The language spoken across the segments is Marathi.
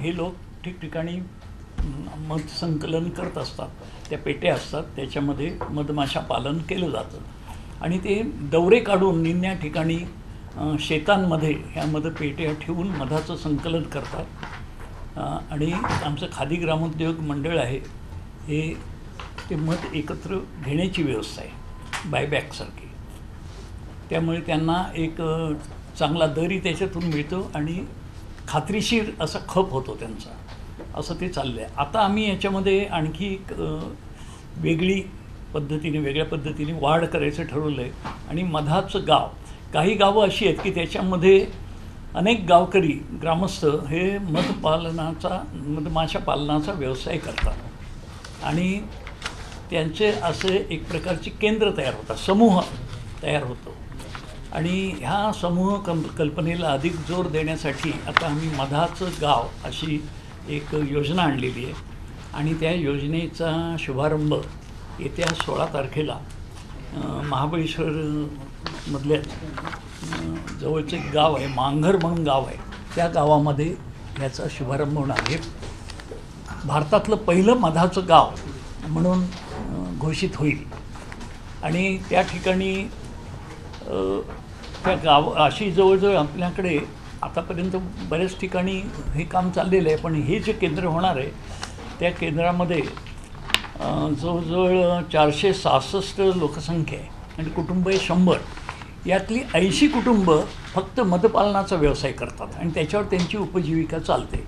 हे लोक ठिकठिकाणी मध संकलन करत असतात. त्या पेट्या असतात, त्याच्यामध्ये मधमाशा पालन केलं जातं आणि ते दौरे काढून निम्या ठिकाणी शेतांमध्ये ह्या मध पेट्या ठेवून मधाचं संकलन करतात. आणि आमचं खादी ग्रामोद्योग मंडळ आहे, हे ते मध एकत्र घेण्याची व्यवस्था आहे बायबॅकसारखी. त्यामुळे त्यांना एक चांगला दरही त्याच्यातून मिळतो आणि खात्रीशीर असा खप होतो त्यांचा. असं ते चाललं आहे. आता आम्ही याच्यामध्ये आणखी वेगळ्या पद्धतीने वाढ करायचं ठरवलं आहे. आणि मधाचं गाव, काही गावं अशी आहेत की त्याच्यामध्ये अनेक गावकरी ग्रामस्थ हे मधमाशा पालनाचा व्यवसाय करतात आणि त्यांचे असे एक प्रकारचे केंद्र तयार होतात, समूह तयार होतो. आणि ह्या समूह कल्पनेला अधिक जोर देण्यासाठी आता आम्ही मधाचं गाव अशी एक योजना आणलेली आहे. आणि त्या योजनेचा शुभारंभ येत्या 16 तारखेला महाबळेश्वरमधल्या जवळचं एक गाव आहे, मांघर म्हणून गाव आहे, त्या गावामध्ये ह्याचा शुभारंभ होणार आहे. भारतातलं पहिलं मधाचं गाव म्हणून घोषित होईल. आणि त्या ठिकाणी त्या अशी जवळजवळ आपल्याकडे आतापर्यंत बऱ्याच ठिकाणी हे काम चाललेलं आहे. पण हे जे केंद्र होणार आहे त्या केंद्रामध्ये जवळजवळ 466 लोकसंख्या आहे आणि कुटुंब आहे 100. यातली 80 कुटुंब फक्त मधपालनाचा व्यवसाय करतात आणि त्याच्यावर त्यांची उपजीविका चालते.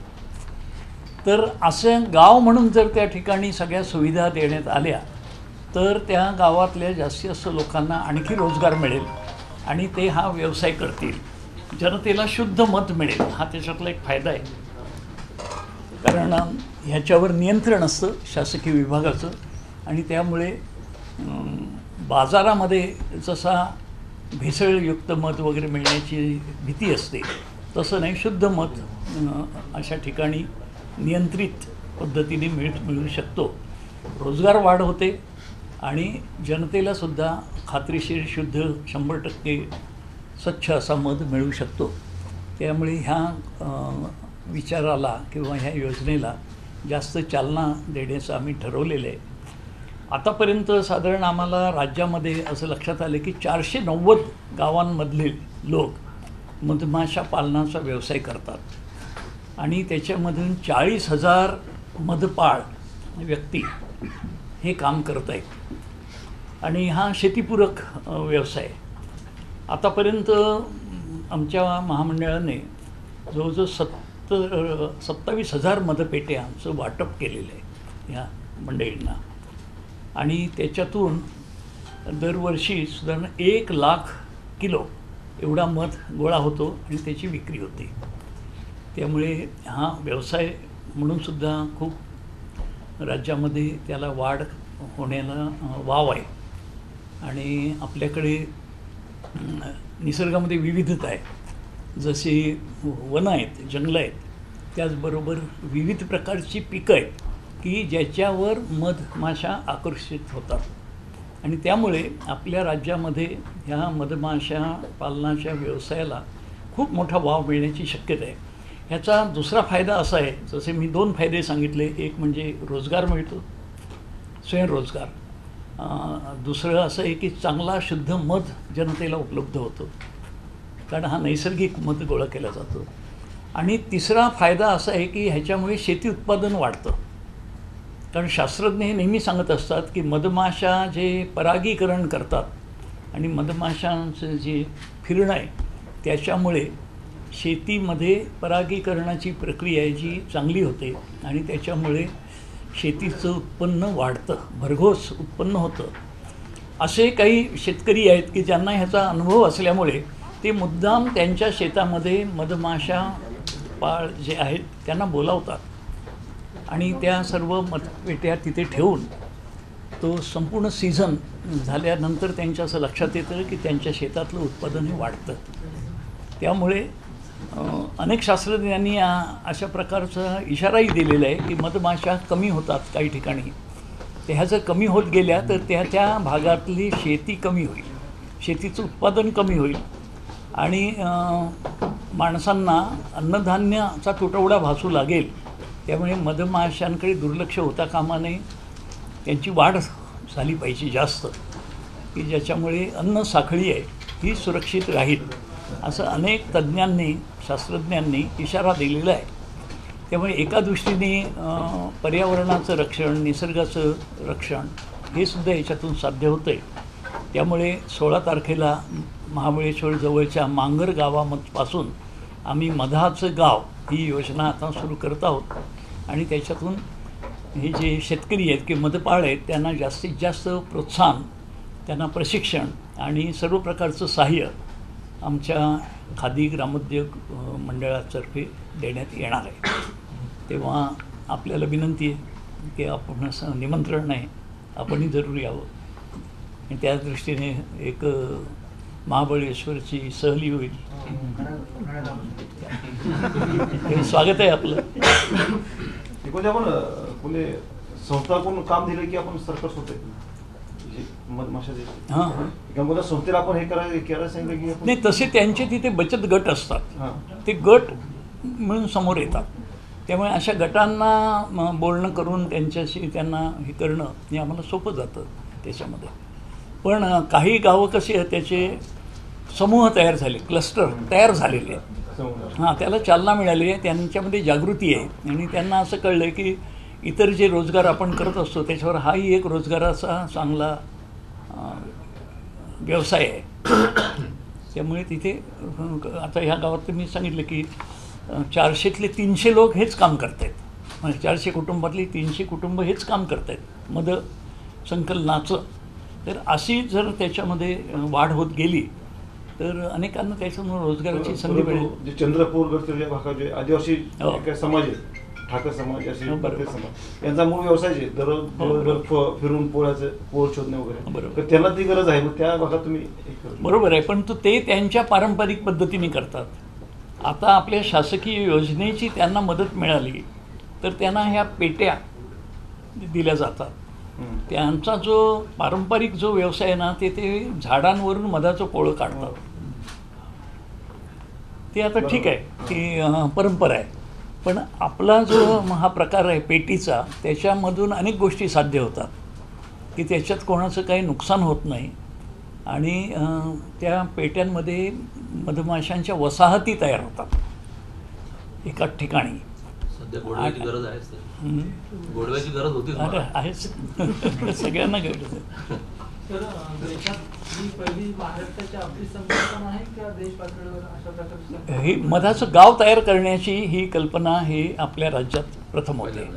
तर असं गाव म्हणून जर त्या ठिकाणी सगळ्या सुविधा देण्यात आल्या तर त्या गावातल्या जास्तीत जास्त लोकांना आणखी रोजगार मिळेल आणि ते हा व्यवसाय करतील. जनतेला शुद्ध मध मिळेल, हा त्याच्यातला एक फायदा आहे. कारण ह्याच्यावर नियंत्रण असतं शासकीय विभागाचं आणि त्यामुळे बाजारामध्ये जसा भेसळयुक्त मध वगैरे मिळण्याची भीती असते तसं नाही, शुद्ध मध अशा ठिकाणी नियंत्रित पद्धतीने मिळू शकतो. रोजगार वाढ होते आणि जनतेलासुद्धा खात्रीशीर शुद्ध 100% स्वच्छ असा मध मिळू शकतो. त्यामुळे ह्या विचाराला किंवा ह्या योजनेला जास्त चालना देण्याचं आम्ही ठरवलेलं आहे. आतापर्यंत साधारण आम्हाला राज्यामध्ये असं लक्षात आलं की 490 गावांमधले लोक मधमाशा पालनाचा व्यवसाय करतात आणि त्याच्यामधून 40,000 मधपाळ व्यक्ती हे काम करत आहेत. आणि हा शेतीपूरक व्यवसाय. आतापर्यंत आमच्या महामंडळाने जवळजवळ 27,000 मधपेट्यांचं वाटप केलेलं आहे ह्या मंडळींना. आणि त्याच्यातून दरवर्षी सुधारण 1,00,000 किलो एवढा मध गोळा होतो आणि त्याची विक्री होते. त्यामुळे हा व्यवसाय म्हणूनसुद्धा खूप राज्यामध्ये त्याला वाढ होण्याला वाव आहे. आणि आपल्याकडे निसर्गामध्ये विविधता आहे, जशी वनं आहेत, जंगलं आहेत, त्याचबरोबर विविध प्रकारची पिकं आहेत की ज्याच्यावर मधमाशा आकर्षित होतात. आणि त्यामुळे आपल्या राज्यामध्ये ह्या मधमाशा पालनाच्या व्यवसायाला खूप मोठा वाव मिळण्याची शक्यता आहे. ह्याचा दुसरा फायदा असा आहे, जसे मी 2 फायदे सांगितले, एक म्हणजे रोजगार मिळतो, स्वयंरोजगार. दुसरं असं आहे की चांगला शुद्ध मध जनतेला उपलब्ध होतो, कारण हा नैसर्गिक मध गोळा केला जातो. आणि तिसरा फायदा असा आहे की ह्याच्यामुळे शेती उत्पादन वाढतं. कारण शास्त्रज्ञ हे नेहमी सांगत असतात की मधमाशा जे परागीकरण करतात आणि मधमाशांचं जे फिरणं आहे त्याच्यामुळे शेतीमध्ये परागीकरणाची प्रक्रिया आहे जी चांगली होते आणि त्याच्यामुळे शेतीचं उत्पन्न वाढतं, भरघोस उत्पन्न होतं. असे काही शेतकरी आहेत की ज्यांना ह्याचा अनुभव असल्यामुळे ते मुद्दाम त्यांच्या शेतामध्ये मधमाशा पाळ जे आहेत त्यांना बोलावतात आणि त्या सर्व मधपेट्या तिथे ठेवून तो संपूर्ण सीझन झाल्यानंतर त्यांच्या असं लक्षात येतं की त्यांच्या शेतातलं उत्पादन हे वाढतं. त्यामुळे अनेक शास्त्रज्ञांनी अशा प्रकारचा इशाराही दिलेला आहे की मधमाशा कमी होतात काही ठिकाणी. ते ह्या जर कमी होत गेल्या तर त्या भागातली शेती कमी होईल, शेतीचं उत्पादन कमी होईल आणि माणसांना अन्नधान्याचा तुटवडा भासू लागेल त्यामुळे मधमाशांकडे दुर्लक्ष होता कामा नये. त्यांची वाढ झाली पाहिजे जास्त, की ज्याच्यामुळे अन्न साखळी आहे ही सुरक्षित राहील, असं अनेक तज्ज्ञांनी शास्त्रज्ञांनी इशारा दिलेला आहे. त्यामुळे एका दृष्टीने पर्यावरणाचं रक्षण, निसर्गाचं रक्षण हे सुद्धा याच्यातून साध्य होतं आहे. त्यामुळे 16 तारखेला महाबळेश्वर जवळच्या मांगर गावापासून आम्ही मधाचं गाव ही योजना आता सुरू करत आहोत. आणि त्याच्यातून हे जे शेतकरी आहेत किंवा मधपाळ आहेत त्यांना जास्तीत जास्त प्रोत्साहन, त्यांना प्रशिक्षण आणि सर्व प्रकारचं सहाय्य आमच्या खादी ग्रामोद्योग मंडळातर्फे देण्यात येणार आहे. तेव्हा आपल्याला विनंती आहे की आपण असं निमंत्रण आहे, आपणही जरूर यावं. आणि त्या दृष्टीने एक महाबळेश्वरची सहली होईल. हे स्वागत आहे आपलं. आपण कोणी संस्था कोण काम दिलं की आपण सरकार होते मधमाशा संस्थेला आपण हे करायला सांगितलं की नाही, तसे त्यांचे तिथे बचत गट असतात, ते गट मिळून समोर येतात. त्यामुळे अशा गटांना बोलणं करून त्यांच्याशी त्यांना हे करणं हे आम्हाला सोपं जातं त्याच्यामध्ये. पण काही गावं कशी आहेत त्याचे समूह तयार झाले, क्लस्टर तयार झालेले आहेत. त्याला चालना मिळाली आहे, त्यांच्यामध्ये जागृती आहे आणि त्यांना असं कळलं आहे की इतर जे रोजगार आपण करत असतो त्याच्यावर हाही एक रोजगाराचा चांगला व्यवसाय आहे. त्यामुळे तिथे आता ह्या गावात मी सांगितलं की 400तले 300 लोक हेच काम करत आहेत. म्हणजे 400 कुटुंबातली 300 कुटुंब हेच काम करत आहेत मध संकलनाचं. तर अशी जर त्याच्यामध्ये वाढ होत गेली तर अनेकांना त्याच्यामुळे रोजगाराची संधी मिळेल. जे चंद्रपूर गडचिरोली भागात जे आदिवासी समाज आहे, ठाकर समाज असे समाज, यांचा मूळ व्यवसाय आहे दररोज फिरून पोळ शोधणे वगैरे, तर त्यांना ती गरज आहे. मग त्या भागात तुम्ही बरोबर आहे, पण ते त्यांच्या पारंपरिक पद्धतीने करतात. आता आपल्या शासकीय योजनेची त्यांना मदत मिळाली तर त्यांना ह्या पेट्या दिल्या जातात. त्यांचा जो पारंपरिक जो व्यवसाय आहे ना ते झाडांवरून मधाचं पोळं काढतात. ते आता ठीक आहे, ती परंपरा आहे. पण आपला जो हा प्रकार आहे पेटीचा, त्याच्यामधून अनेक गोष्टी साध्य होतात की त्याच्यात कोणाचं काही नुकसान होत नाही. आणि त्या पेट्यांमध्ये मधमाशांच्या वसाहती तयार होतात एकाच ठिकाणी. गोडव्याची गरज आहेच, गोडव्याची गरज होती आहेच, सगळ्यांना गरज आहे. ही मधाचं गाव तयार करण्याची ही कल्पना ही आपल्या राज्यात प्रथम होते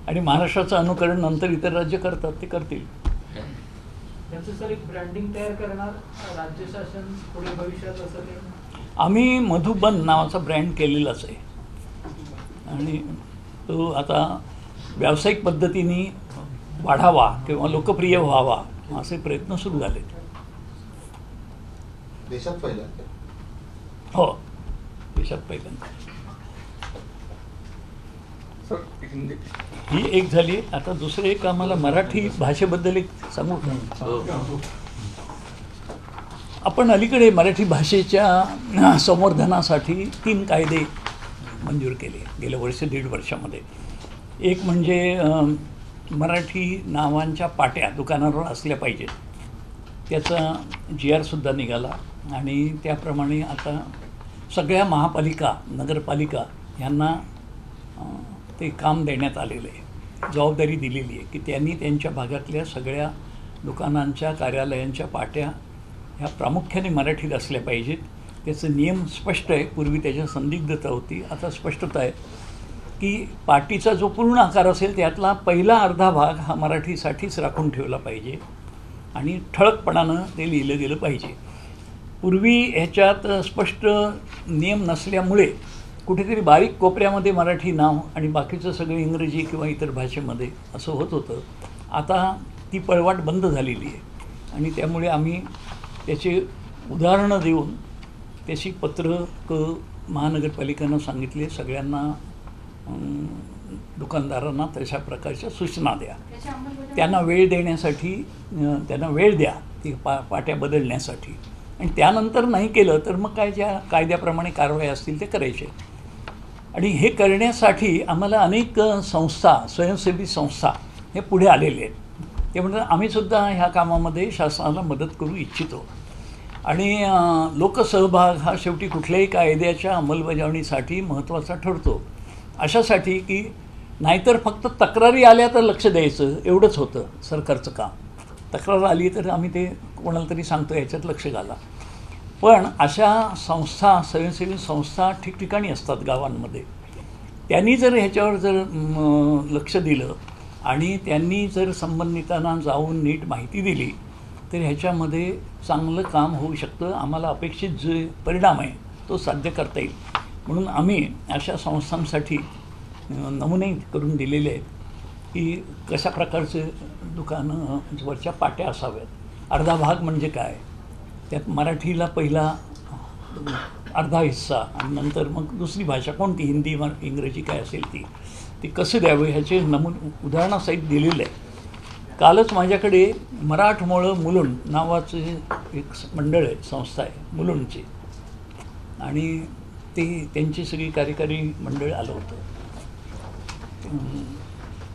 आणि महाराष्ट्राचं अनुकरण नंतर इतर राज्य करतात, ते करतील. आम्ही मधुबन नावाचा ब्रँड केलेलाच आहे आणि तो आता व्यावसायिक पद्धतीने वाढावा किंवा लोकप्रिय व्हावा असे प्रयत्न सुरू झाले. देशात पहिल्यांदा? हो, देशात पहिल्यांदा. ही एक झाली. आता दुसरं एक आम्हाला मराठी भाषेबद्दल एक सांगू. आपण अलीकडे मराठी भाषेच्या संवर्धनासाठी 3 कायदे मंजूर केले गेल्या वर्ष 1.5 वर्षामध्ये. एक म्हणजे मराठी नावांच्या पाट्या दुकानावर असल्या पाहिजेत, त्याचा GR सुद्धा निघाला आणि त्याप्रमाणे आता सगळ्या महापालिका नगरपालिका यांना ते काम देण्यात आलेलं आहे, जबाबदारी दिलेली आहे की त्यांनी त्यांच्या भागातल्या सगळ्या दुकानांच्या कार्यालयांच्या पाट्या ह्या प्रामुख्याने मराठीत असल्या पाहिजेत. त्याचं नियम स्पष्ट आहे. पूर्वी त्याच्या संदिग्धता होती, आता स्पष्टता आहे की पाटीचा जो पूर्ण आकार असेल त्यातला पहिला अर्धा भाग हा मराठीसाठीच राखून ठेवला पाहिजे आणि ठळकपणानं ते लिहिलं गेलं पाहिजे. पूर्वी ह्याच्यात स्पष्ट नियम नसल्यामुळे कुठेतरी बारीक कोपऱ्यामध्ये मराठी नाव आणि बाकीचं सगळं इंग्रजी किंवा इतर भाषेमध्ये असं होत होतं. आता ती पळवाट बंद झालेली आहे आणि त्यामुळे आम्ही त्याचे उदाहरणं देऊन त्याची पत्रकं महानगरपालिकेनं सांगितले, सगळ्यांना दुकानदारांना तशा प्रकारच्या सूचना द्या, त्यांना वेळ देण्यासाठी त्यांना वेळ द्या ती पाट्या बदलण्यासाठी. आणि त्यानंतर नाही केलं तर मग काय ज्या कायद्याप्रमाणे कारवाई असतील ते करायचे. आणि हे करण्यासाठी आम्हाला अनेक संस्था, स्वयंसेवी संस्था हे पुढे आलेले आहेत. ते म्हणतात आम्हीसुद्धा ह्या कामामध्ये शासनाला मदत करू इच्छितो. आणि लोकसहभाग हा शेवटी कुठल्याही कायद्याच्या अंमलबजावणीसाठी महत्त्वाचा ठरतो. अशासाठी की नाहीतर फक्त तक्रारी आल्या तर लक्ष द्यायचं एवढंच होतं सरकारचं काम. तक्रार आली तर आम्ही ते कोणाला तरी सांगतो याच्यात लक्ष घाला. पण अशा संस्था, स्वयंसेवी संस्था ठिकठिकाणी असतात गावांमध्ये. त्यांनी जर ह्याच्यावर जर लक्ष दिलं आणि त्यांनी जर संबंधितांना जाऊन नीट माहिती दिली तर ह्याच्यामध्ये चांगलं काम होऊ शकतं. आम्हाला अपेक्षित जे परिणाम आहे तो साध्य करता येईल. म्हणून आम्ही अशा संस्थांसाठी नमुने करून दिलेले आहेत की कशा प्रकारचे दुकानं वरच्या पाट्या असाव्यात. अर्धा भाग म्हणजे काय, त्यात मराठीला पहिला अर्धा हिस्सा आणि नंतर मग दुसरी भाषा कोणती, हिंदी इंग्रजी काय असेल ती कसं द्यावं ह्याचे उदाहरणासहित दिलेलं आहे. कालच माझ्याकडे मराठमोळं मुलुंड नावाचं एक मंडळ आहे, संस्था आहे मुलुंडची, आणि त्यांची सगळी कार्यकारी मंडळ आलं होतं.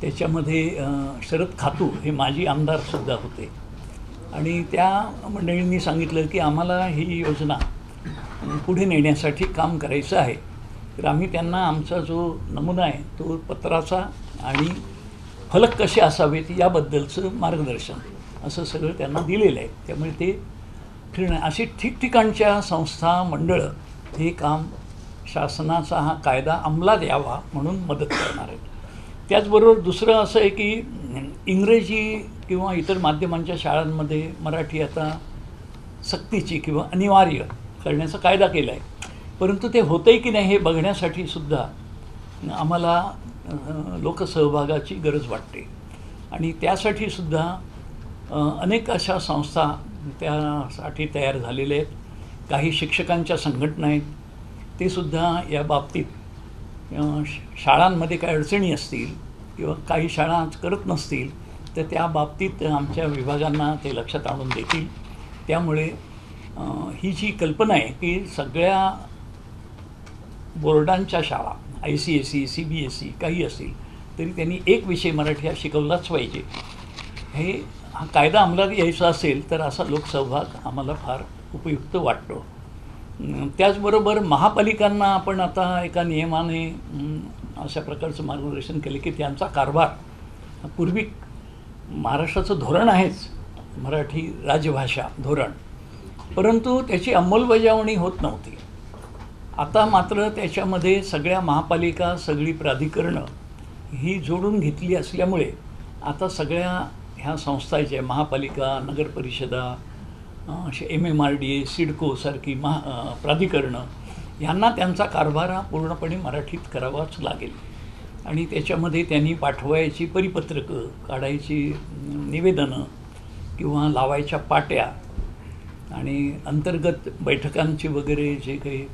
त्याच्यामध्ये शरद खातू हे माजी आमदारसुद्धा होते. आणि त्या मंडळींनी सांगितलं की आम्हाला ही योजना पुढे नेण्यासाठी काम करायचं आहे. तर आम्ही त्यांना आमचा जो नमुना आहे तो पत्राचा आणि फलक कसे असावेत याबद्दलचं मार्गदर्शन असं सगळं त्यांना दिलेलं आहे. त्यामुळे ते फिरणं अशी ठिकठिकाणच्या संस्था, मंडळं हे काम शासनाचा हा कायदा अंमलात यावा म्हणून मदत करणार आहेत. त्याचबरोबर दुसरं असं आहे की इंग्रजी किंवा इतर माध्यमांच्या शाळांमध्ये मराठी आता सक्तीची किंवा अनिवार्य करण्याचा कायदा केला आहे. परंतु ते होतं आहे की नाही हे बघण्यासाठी सुद्धा आम्हाला लोकसहभागाची गरज वाटते. आणि त्यासाठी सुद्धा अनेक अशा संस्था त्यासाठी तयार झालेल्या आहेत. काही शिक्षकांच्या संघटना आहेत, ते सुद्धा या बाबतीत शाळांमध्ये काही अडचणी असतील किंवा काही शाळा करत नसतील तर त्या बाबतीत आमच्या विभागांना ते लक्षात आणून देतील. त्यामुळे ही जी कल्पना आहे की सगळ्या बोर्डांच्या शाळा ICSE, CBSE काही असतील तरी त्यांनी एक विषय मराठी हा शिकवलाच पाहिजे. हा कायदा अंमलात यायचा असेल तर असा लोकसहभाग आम्हाला फार उपयुक्त वाटतो. त्याचबरोबर महापालिकांना आपण आता एका नियमाने अशा प्रकारचं मार्गदर्शन केले की त्यांचा कारभार पूर्वी महाराष्ट्राचं धोरण आहेच मराठी राजभाषा धोरण, परंतु त्याची अंमलबजावणी होत नव्हती. आता मात्र त्याच्यामध्ये सगळ्या महापालिका, सगळी प्राधिकरणं ही जोडून घेतली असल्यामुळे आता सगळ्या ह्या संस्था ज्या महापालिका, नगरपरिषदा, MMRDA, सिडको सारखी प्राधिकरणं ह्यांना त्यांचा कारभार हा पूर्णपणे मराठीत करावाच लागेल. आणि त्याच्यामध्ये त्यांनी पाठवायची परिपत्रकं, काढायची निवेदनं किंवा लावायच्या पाट्या आणि अंतर्गत बैठकांची वगैरे जे काही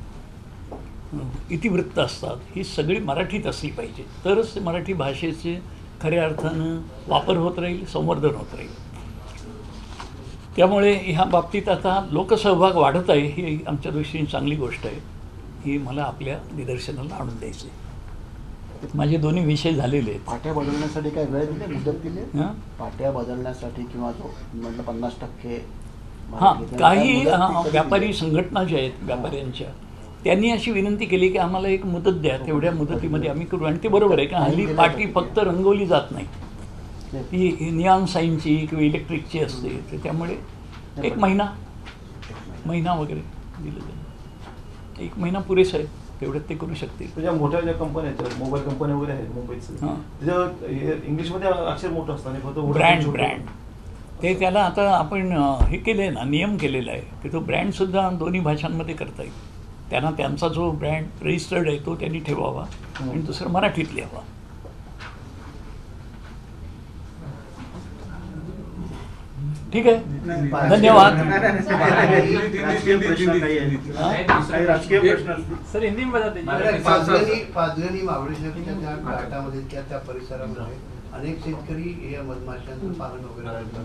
इतिवृत्त असतात ही सगळी मराठीत असली पाहिजे. तरच मराठी भाषेचे खऱ्या अर्थानं वापर होत राहील, संवर्धन होत राहील. त्यामुळे ह्या बाबतीत आता लोकसहभाग वाढत आहे ही आमच्या दृष्टीने चांगली गोष्ट आहे. ही मला आपल्या निदर्शनाला आणून द्यायची. माझे दोन्ही विषय झालेले आहेत. पाट्या बदलण्यासाठी काय वेळ दिली, मुदत दिली? पाट्या बदलण्यासाठी किंवा जो म्हटलं 50% काही व्यापारी संघटना ज्या आहेत व्यापाऱ्यांच्या त्यांनी अशी विनंती केली की आम्हाला एक मुदत द्या, तेवढ्या मुदतीमध्ये आम्ही करू. आणि ते बरोबर आहे का हल्ली पाटी फक्त रंगवली जात नाही, ती निऑन साईनची किंवा इलेक्ट्रिकची असते. तर त्यामुळे एक महिना वगैरे दिलं जाईल. 1 महिना पुरेसा आहे, तेवढ्यात ते करू शकतील. तुझ्या मोठ्या ज्या कंपन्या आहेत, मोबाईल कंपन्या वगैरे आहेत मुंबईचं, त्याच्यावर इंग्लिशमध्ये अक्षर मोठं असतं आणि फक्त ब्रँड ते त्याला आता आपण हे केलं आहे ना, नियम केलेला आहे की तो ब्रँडसुद्धा दोन्ही भाषांमध्ये करता येईल. त्यांना त्यांचा जो ब्रँड रजिस्टर्ड आहे तो त्यांनी ठेवावा आणि दुसरं मराठीत लिहावा. ठीक आहे, धन्यवाद. राजकीय प्रश्न सर हिंदी में पाचगणी महाबळेश्वरच्या त्या घाटामध्ये त्या परिसरामध्ये अनेक शेतकरी या मधमाशांचं पालन वगैरे करतात.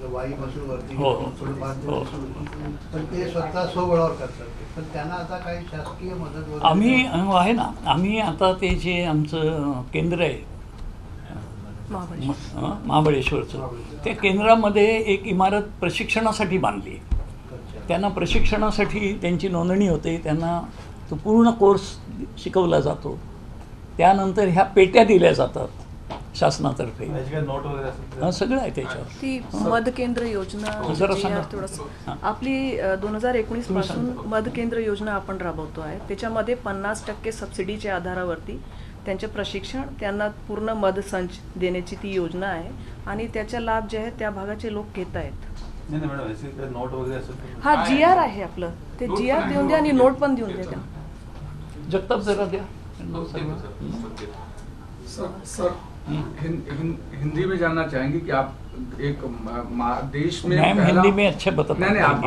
वाईपासून वरती हो. थोडं हो. बांधून पण ते स्वतः स्वबळावर करतात पण त्यांना आता काही शासकीय मदत वगैरे आम्ही आहे ना, आम्ही आता ते जे आमचं केंद्र आहे महाबळेश्वरचं, त्या केंद्रामध्ये एक इमारत प्रशिक्षणासाठी बांधली. त्यांना प्रशिक्षणासाठी त्यांची नोंदणी होते, त्यांना तो पूर्ण कोर्स शिकवला जातो. त्यानंतर ह्या पेट्या दिल्या जातात शासनातर्फे. नोट वगैरे असेल हां, सगळं आहे त्याच्यावर. ती मध केंद्र योजना जरा जी सांगा. आहे थोडंसं आपली 2019 पासून मध केंद्र योजना आपण राबवतो आहे. त्याच्यामध्ये 50% सबसिडीच्या आधारावरती त्यांचे प्रशिक्षण, त्यांना पूर्ण मध संच देण्याची ती योजना आहे आणि त्याचा लाभ जे आहे त्या भागाचे लोक घेत आहेत. नाही मॅडम, असे नोट वगैरे असेल हा GR आहे आपलं, ते GR देऊन द्या आणि नोट पण देऊन द्या त्यांना. जगताप जरा द्या. सर हिंदी में जानना चाहेंगे कि आप एक देश में मैम पहला, हिंदी में अच्छे बता नहीं आप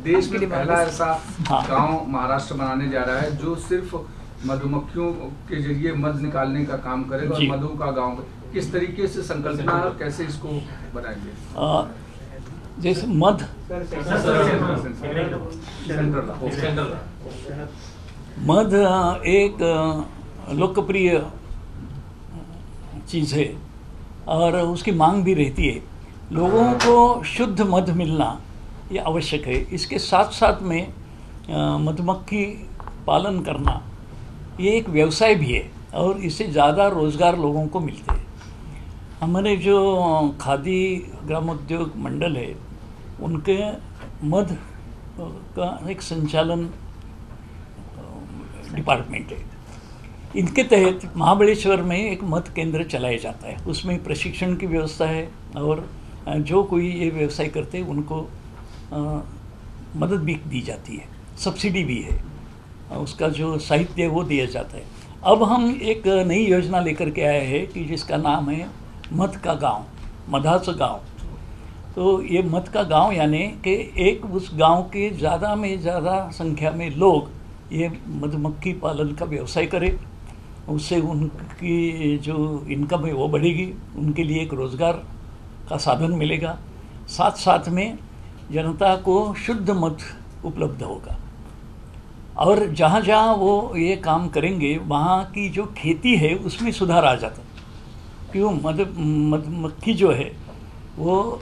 देश में पहला ऐसा हाँ। गांव महाराष्ट्र बनाने जा रहा है जो सिर्फ मधुमक्खियों के जरिए मध निकालने का काम करेगा और जी। मधु का गांव। किस तरीके से संकल्पना है और कैसे इसको बनाएंगे? जैसे मध मध एक लोकप्रिय चीज़ है और उसकी मांग भी रहती है. लोगों को शुद्ध मध मिलना ये आवश्यक है. इसके साथ साथ में मधुमक्खी पालन करना ये एक व्यवसाय भी है और इससे ज़्यादा रोज़गार लोगों को मिलते हैं. हमारे जो खादी ग्रामोद्योग मंडल है उनके मध का एक संचालन डिपार्टमेंट है. इनके तहत महाबलेश्वर में एक मध केंद्र चलाया जाता है. उसमें प्रशिक्षण की व्यवस्था है और जो कोई ये व्यवसाय करते हैं उनको मदद भी दी जाती है, सब्सिडी भी है, उसका जो साहित्य है वो दिया जाता है. अब हम एक नई योजना लेकर के आए हैं कि जिसका नाम है मध का गांव, मधाचं गांव. तो ये मध का गांव यानी कि एक उस गांव के ज़्यादा में ज़्यादा संख्या में लोग ये मधुमक्खी पालन का व्यवसाय करें. उससे उनकी जो इनकम है वो बढ़ेगी, उनके लिए एक रोज़गार का साधन मिलेगा. साथ साथ में जनता को शुद्ध मध उपलब्ध होगा. और जहाँ जहाँ वो ये काम करेंगे वहाँ की जो खेती है उसमें सुधार आ जाता. क्यों? मधुमक्खी जो है वो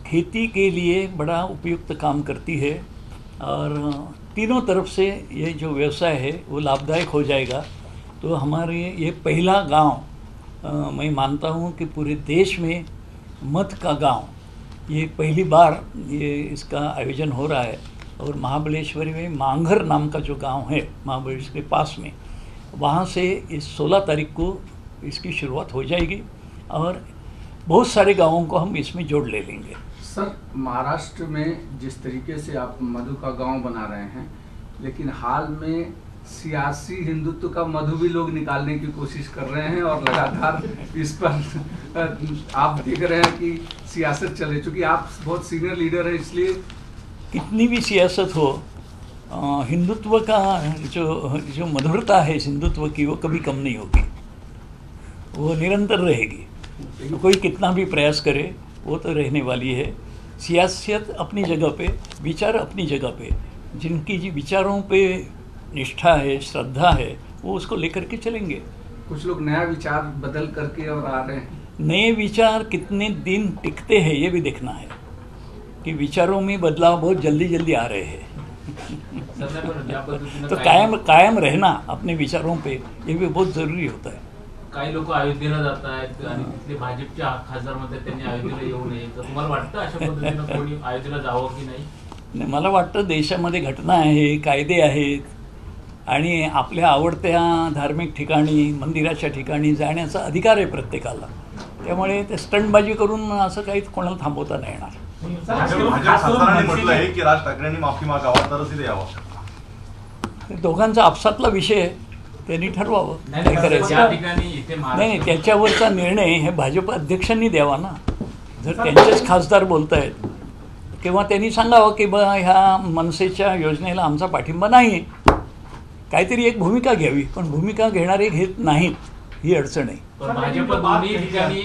खेती के लिए बड़ा उपयुक्त काम करती है और तीनों तरफ से ये जो व्यवसाय है वो लाभदायक हो जाएगा. तो हमारे ये पहला गांव मैं मानता हूँ कि पूरे देश में मध का गांव ये पहली बार ये इसका आयोजन हो रहा है. और महाबलेश्वर में मांगर नाम का जो गांव है महाबलेश्वर के पास में, वहाँ से इस 16 तारीख को इसकी शुरुआत हो जाएगी और बहुत सारे गांवों को हम इसमें जोड़ ले लेंगे. सर, महाराष्ट्र में जिस तरीके से आप मधु का गांव बना रहे हैं, लेकिन हाल में सियासी हिंदुत्व का मधु भी लोग निकालने की कोशिश कर रहे हैं और लगातार इस पर आप देख रहे हैं कि सियासत चले. चूँकि आप बहुत सीनियर लीडर हैं, इसलिए कितनी भी सियासत हो, हिंदुत्व का जो मधुरता है हिंदुत्व की वो कभी कम नहीं होगी, वो निरंतर रहेगी. तो कोई कितना भी प्रयास करे वो तो रहने वाली है. सियासत अपनी जगह पे, विचार अपनी जगह पे, जिनकी जी विचारों पे निष्ठा है, श्रद्धा है, वो उसको लेकर के चलेंगे. कुछ लोग नया विचार बदल करके और आ रहे हैं. नए विचार कितने दिन टिकते हैं ये भी देखना है कि विचारों में बदलाव बहुत जल्दी जल्दी आ रहे हैं. तो कायम रहना अपने विचारों पे ये भी बहुत ज़रूरी होता है. काही लोक अयोध्येला जात आहेत आणि तिथले भाजपचे खासदार म्हणतात त्यांनी अयोध्येला येऊ नये. तर तुम्हाला वाटतं अशा पद्धतीनं कोणी अयोध्येला जावं की नाही? नाही, मला वाटतं देशामध्ये घटना आहे, कायदे आहेत आणि आपल्या आवडत्या धार्मिक ठिकाणी, मंदिराच्या ठिकाणी जाण्याचा अधिकार आहे प्रत्येकाला. त्यामुळे ते स्टंटबाजी करून असं काही कोणाला थांबवता नाही येणार. म्हटलं आहे की राज ठाकरेंनी माफी मागावा तरच इथे यावं. दोघांचा आपसातला विषय त्यांनी ठरवावं काय करायचं. नाही, त्याच्यावरचा निर्णय हे भाजप अध्यक्षांनी द्यावा ना. जर त्यांचेच खासदार बोलत आहेत किंवा त्यांनी सांगावं की बा ह्या मनसेच्या योजनेला आमचा पाठिंबा नाही, काहीतरी एक भूमिका घ्यावी. पण भूमिका घेणारे घेत नाहीत ही अडचण आहे. पण भाजप दोन्ही ठिकाणी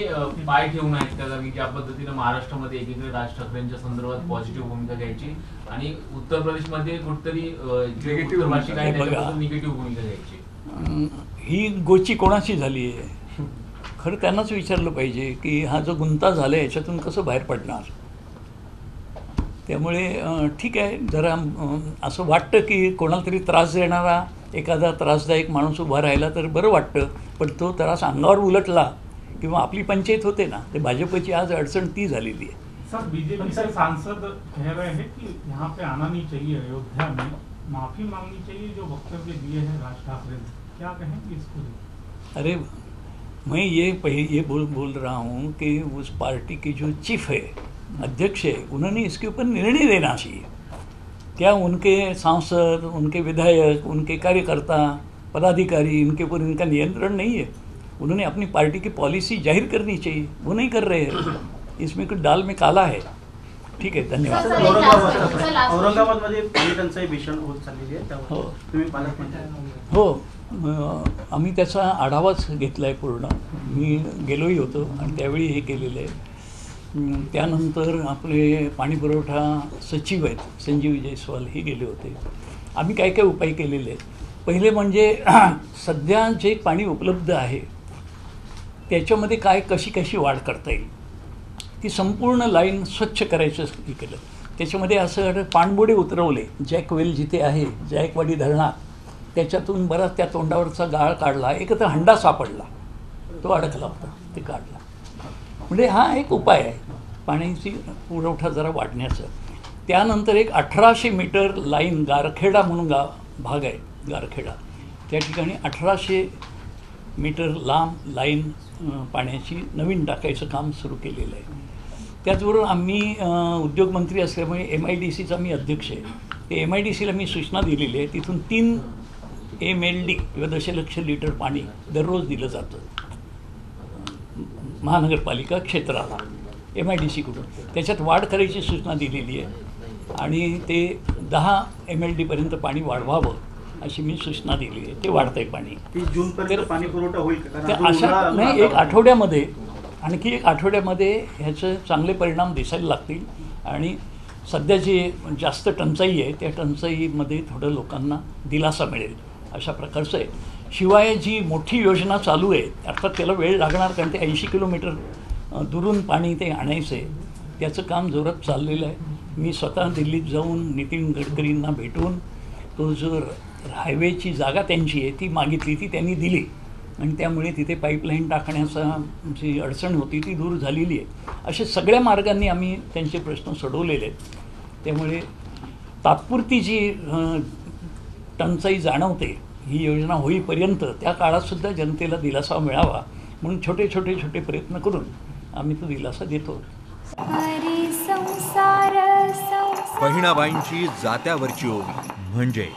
पाय ठेवून आहेत का, की ज्या पद्धतीनं महाराष्ट्रामध्ये एकीकडे राज ठाकरेंच्या संदर्भात पॉझिटिव्ह भूमिका घ्यायची आणि उत्तर प्रदेशमध्ये कुठतरी निगेटिव्ह भाषिक आहे त्याच्याबद्दल निगेटिव्ह भूमिका घ्यायची. ही गोची कोणाची झाली आहे? खरं त्यांनाच विचारलं पाहिजे की हा जो गुंता झाला आहे याच्यातून कसं बाहेर पडणार. त्यामुळे ठीक आहे, जरा असं वाटतं की कोणाला तरी त्रास देणारा एखादा त्रासदायक माणूस उभा राहिला तर बरं वाटतं, पण तो त्रास अंगावर उलटला किंवा आपली पंचायत होते ना, ते भाजपची आज अडचण ती झालेली आहे. सर बीजेपी के सांसद कह रहे हैं कि यहाँ पे आना नहीं चाहिए, अयोध्या में माफी मांगनी चाहिए जो वक्तव्य दिए हैं राज ठाकरे ने, क्या कहेंगे इसको? अरे मैं ये बोल रहा हूँ कि उस पार्टी की जो चीफ है, अध्यक्ष है, उन्होंने इसके ऊपर निर्णय लेना चाहिए. क्या उनके सांसद, उनके विधायक, उनके कार्यकर्ता, पदाधिकारी, इनके ऊपर इनका नियंत्रण नहीं है. उन्होंने अपनी पार्टी की पॉलिसी जाहिर करनी चाहिए, वो नहीं कर रहे हैं. इसमें कुछ दाल में काला है. ठीक आहे, धन्यवाद. औरंगाबादमध्ये पाणी टंचाई भीषण होत चाललेली आहे, त्यावर तुम्ही पालकमंत्री. हो, आम्ही त्याचा आढावाच घेतला आहे पूर्ण. मी गेलोही होतो आणि त्यावेळी हे केलेलं आहे. त्यानंतर आपले पाणीपुरवठा सचिव आहेत संजीव जयस्वाल हे गेले होते. आम्ही काय काय उपाय केलेले आहेत. पहिले म्हणजे सध्या जे पाणी उपलब्ध आहे त्याच्यामध्ये कशी वाढ करता येईल, ती संपूर्ण लाईन स्वच्छ करायचं हे केलं. त्याच्यामध्ये असं पाणबुडे उतरवले. जॅकवेल जिथे आहे, जायकवाडी धरणात, त्याच्यातून बराच त्या तोंडावरचा गाळ काढला. एक तर हंडा सापडला, तो अडकला होता, ते काढला. म्हणजे हा एक उपाय आहे पाण्याची पुरवठा जरा वाढण्याचं. त्यानंतर एक 1800 मीटर लाईन गारखेडा म्हणून भाग आहे, गारखेडा, त्या ठिकाणी 1800 मीटर लांब लाईन पाण्याची नवीन टाकायचं काम सुरू केलेलं आहे. त्याचबरोबर आम्ही उद्योगमंत्री असल्यामुळे MIDCचा मी अध्यक्ष आहे. ते MIDCला मी सूचना दिलेली आहे, तिथून 3 MLD किंवा दशलक्ष लिटर पाणी दररोज दिलं जातं महानगरपालिका क्षेत्राला MIDCकडून. त्याच्यात वाढ करायची सूचना दिलेली आहे आणि ते 10 MLDपर्यंत पाणी वाढवावं अशी मी सूचना दिली आहे. ते वाढतंय पाणी. जूनपर्यंत पाणी पुरवठा होईल का? अशा नाही, एक आठवड्यामध्ये, आणखी एक आठवड्यामध्ये ह्याचे चांगले परिणाम दिसायला लागतील. आणि सध्या जी जास्त टंचाई आहे त्या टंचाईमध्ये थोडं लोकांना दिलासा मिळेल अशा प्रकारचं आहे. शिवाय जी मोठी योजना चालू आहे, अर्थात त्याला वेळ लागणार, कारण ते 80 किलोमीटर दुरून पाणी ते आणायचं आहे. त्याचं काम जोरात चाललेलं आहे. मी स्वतः दिल्लीत जाऊन नितीन गडकरींना भेटून तो जो हायवेची जागा त्यांची आहे ती मागितली, ती त्यांनी दिली आणि त्यामुळे तिथे पाईपलाईन टाकण्याचा जी अडचण होती ती दूर झालेली आहे. अशा सगळ्या मार्गांनी आम्ही त्यांचे प्रश्न सोडवलेले आहेत. त्यामुळे तात्पुरती जी टंचाई जाणवते ही योजना होईपर्यंत त्या काळातसुद्धा जनतेला दिलासा मिळावा म्हणून छोटे प्रयत्न करून आम्ही तो दिलासा देतो. बहिणाबाईंची जात्यावरची ओवी म्हणजे